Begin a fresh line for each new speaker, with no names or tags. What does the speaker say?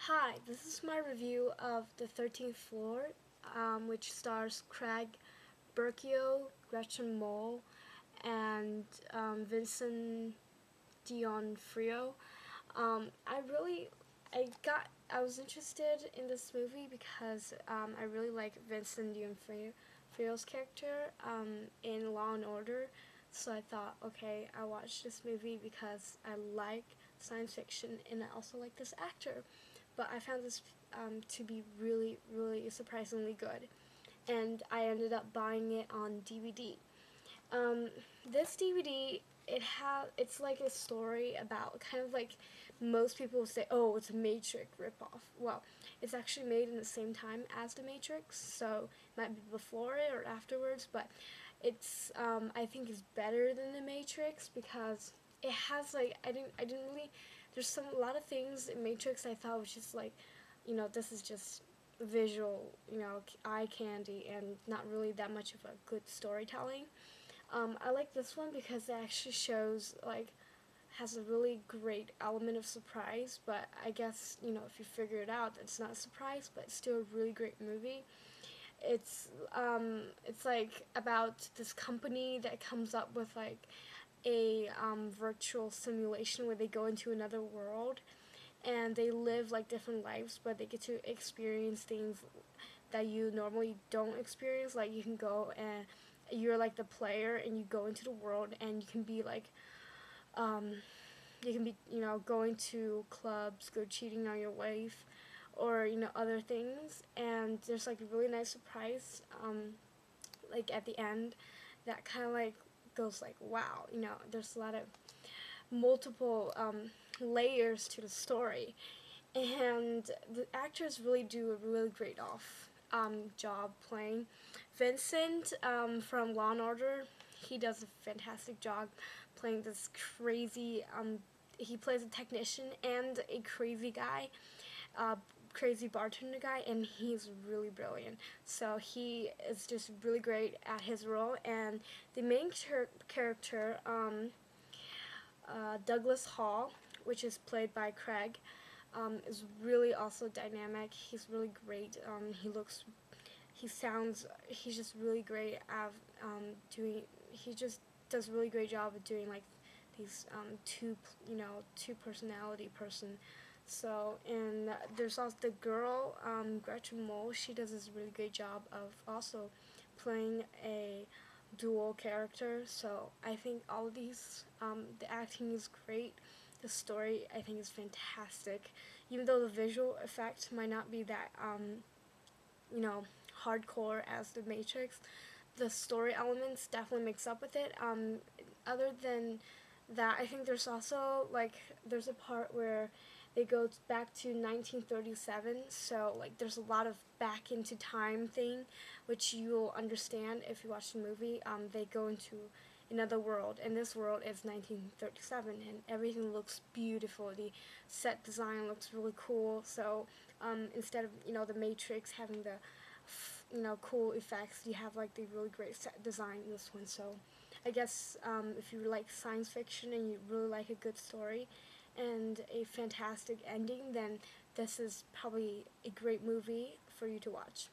Hi, this is my review of The 13th Floor, which stars Craig Berkio, Gretchen Mol, and Vincent D'Onofrio. I really, I was interested in this movie because I really like Vincent D'Onofrio's character in Law and Order. So I thought, okay, I watched this movie because I like science fiction and I also like this actor. But I found this to be really, really surprisingly good, and I ended up buying it on DVD. Um, this DVD, it's like a story about kind of like most people say, oh, it's a Matrix ripoff. Well, it's actually made in the same time as the Matrix, so it might be before it or afterwards, but it's I think it's better than the Matrix because it has like I didn't really there's a lot of things in Matrix I thought was just like, this is just visual, eye candy and not really that much of a good storytelling. I like this one because it actually shows like has a really great element of surprise, but I guess if you figure it out, it's not a surprise, but it's still a really great movie. It's like about this company that comes up with like a virtual simulation where they go into another world and they live like different lives, but they get to experience things that you normally don't experience. Like you can go and you're like the player and you go into the world and you can be like um, you can be going to clubs, go cheating on your wife, or other things. And there's like a really nice surprise like at the end that kind of like goes like wow, there's a lot of multiple layers to the story, and the actors really do a really great job playing Vincent from Law and Order. He does a fantastic job playing this crazy. He plays a technician and a crazy guy, uh, crazy bartender guy, and he's really brilliant. So he is just really great at his role. And the main character, Douglas Hall, which is played by Craig, is really also dynamic. He's really great. He's just really great at doing. He just does a really great job of doing like these two personality person. So and there's also the girl, Gretchen Mol. She does this really great job of also playing a dual character. So I think all of these, the acting is great. The story I think is fantastic. Even though the visual effect might not be that you know hardcore as the Matrix, the story elements definitely mix up with it. Other than that, I think there's also like there's a part where they go back to 1937, so like there's a lot of back into time thing, which you'll understand if you watch the movie. They go into another world, and this world is 1937, and everything looks beautiful. The set design looks really cool. So instead of the Matrix having the cool effects, you have like the really great set design in this one. So I guess if you like science fiction and you really like a good story and a fantastic ending, then this is probably a great movie for you to watch.